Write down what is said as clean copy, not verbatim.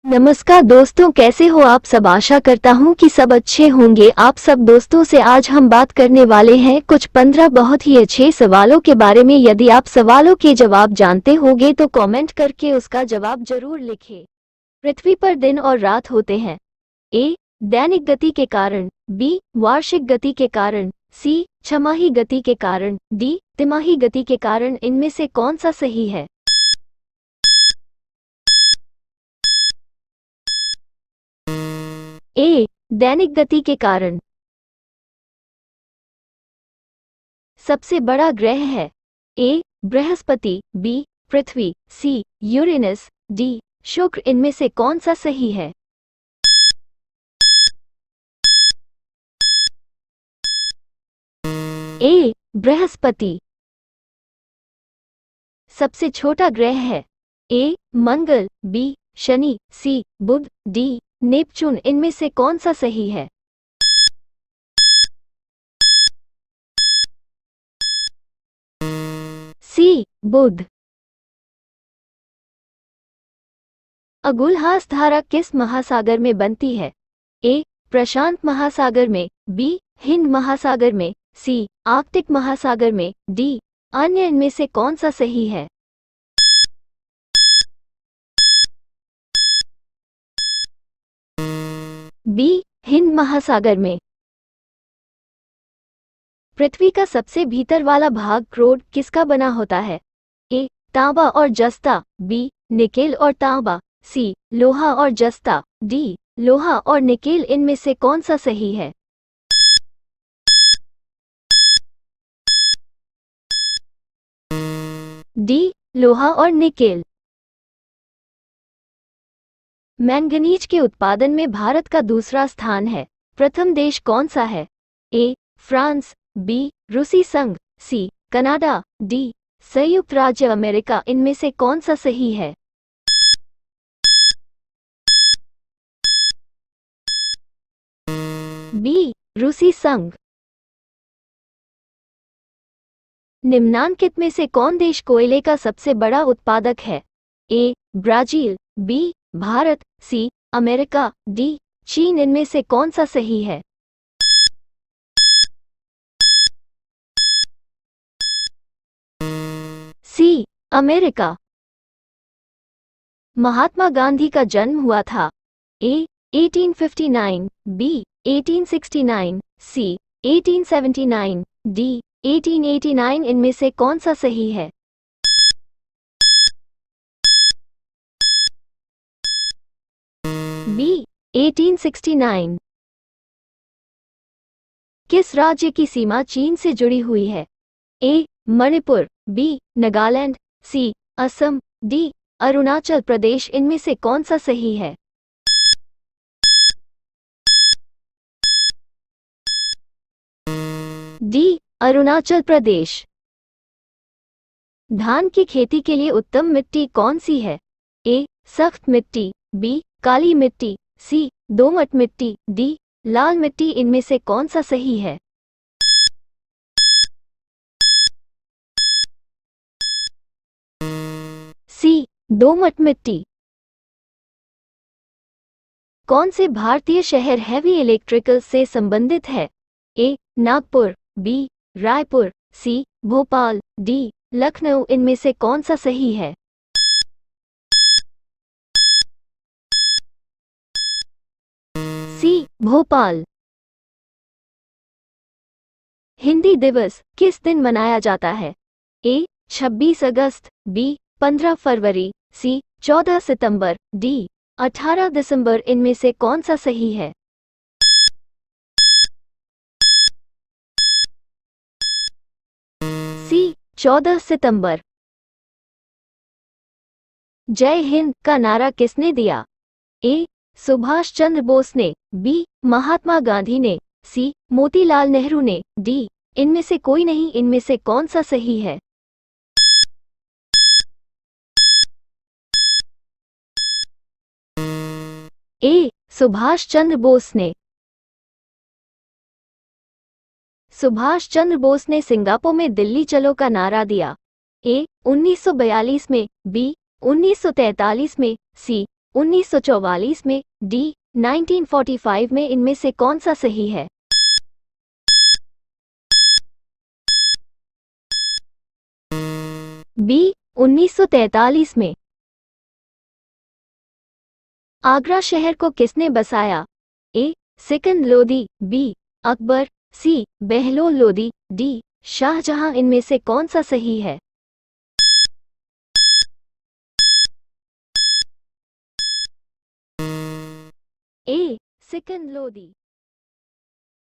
नमस्कार दोस्तों, कैसे हो आप सब। आशा करता हूँ कि सब अच्छे होंगे। आप सब दोस्तों से आज हम बात करने वाले हैं कुछ 15 बहुत ही अच्छे सवालों के बारे में। यदि आप सवालों के जवाब जानते होंगे तो कमेंट करके उसका जवाब जरूर लिखें। पृथ्वी पर दिन और रात होते हैं। ए दैनिक गति के कारण, बी वार्षिक गति के कारण, सी छमाही गति के कारण, डी तिमाही गति के कारण। इनमें से कौन सा सही है? ए दैनिक गति के कारण। सबसे बड़ा ग्रह है। ए बृहस्पति, बी पृथ्वी, सी यूरेनस, डी शुक्र। इनमें से कौन सा सही है? ए बृहस्पति। सबसे छोटा ग्रह है। ए मंगल, बी शनि, सी बुध, डी नेपच्यून। इनमें से कौन सा सही है? सी बुध। अगुलहास धारा किस महासागर में बनती है? ए प्रशांत महासागर में, बी हिंद महासागर में, सी आर्कटिक महासागर में, डी अन्य। इनमें से कौन सा सही है? बी हिंद महासागर में। पृथ्वी का सबसे भीतर वाला भाग क्रोड किसका बना होता है? ए तांबा और जस्ता, बी निकेल और तांबा, सी लोहा और जस्ता, डी लोहा और निकेल। इनमें से कौन सा सही है? डी लोहा और निकेल। मैंगनीज के उत्पादन में भारत का दूसरा स्थान है। प्रथम देश कौन सा है? ए फ्रांस, बी रूसी संघ, सी कनाडा, डी संयुक्त राज्य अमेरिका। इनमें से कौन सा सही है? बी रूसी संघ। निम्नांकित में से कौन देश कोयले का सबसे बड़ा उत्पादक है? A Brazil, B Bharat, C America, D चीन। इनमें से कौन सा सही है? सी अमेरिका। महात्मा गांधी का जन्म हुआ था। ए 1859, बी 1869, सी 1879, डी 1889। इनमें से कौन सा सही है? बी 1869। किस राज्य की सीमा चीन से जुड़ी हुई है? ए मणिपुर, बी नागालैंड, सी असम, डी अरुणाचल प्रदेश। इनमें से कौन सा सही है? डी अरुणाचल प्रदेश। धान की खेती के लिए उत्तम मिट्टी कौन सी है? ए सख्त मिट्टी, बी काली मिट्टी, सी दोमट मिट्टी, डी लाल मिट्टी। इनमें से कौन सा सही है? सी दोमट मिट्टी। कौन से भारतीय शहर हैवी इलेक्ट्रिकल से संबंधित है? ए नागपुर, बी रायपुर, सी भोपाल, डी लखनऊ। इनमें से कौन सा सही है? सी भोपाल। हिंदी दिवस किस दिन मनाया जाता है? ए 26 अगस्त, बी 15 फरवरी, सी 14 सितंबर, डी 18 दिसंबर। इनमें से कौन सा सही है? सी 14 सितंबर। जय हिंद का नारा किसने दिया? ए सुभाष चंद्र बोस ने, बी महात्मा गांधी ने, सी मोतीलाल नेहरू ने, डी इनमें से कोई नहीं। इनमें से कौन सा सही है? ए सुभाष चंद्र बोस ने। सुभाष चंद्र बोस ने सिंगापुर में दिल्ली चलो का नारा दिया। ए 1942 में, बी 1943 में, सी 1944 में, डी 1945 में, इनमें से कौन सा सही है? बी 1943 में। आगरा शहर को किसने बसाया? ए सिकंद लोदी, बी अकबर, सी बहलोल लोदी, डी शाहजहां, इनमें से कौन सा सही है? ए सिकंद लोदी।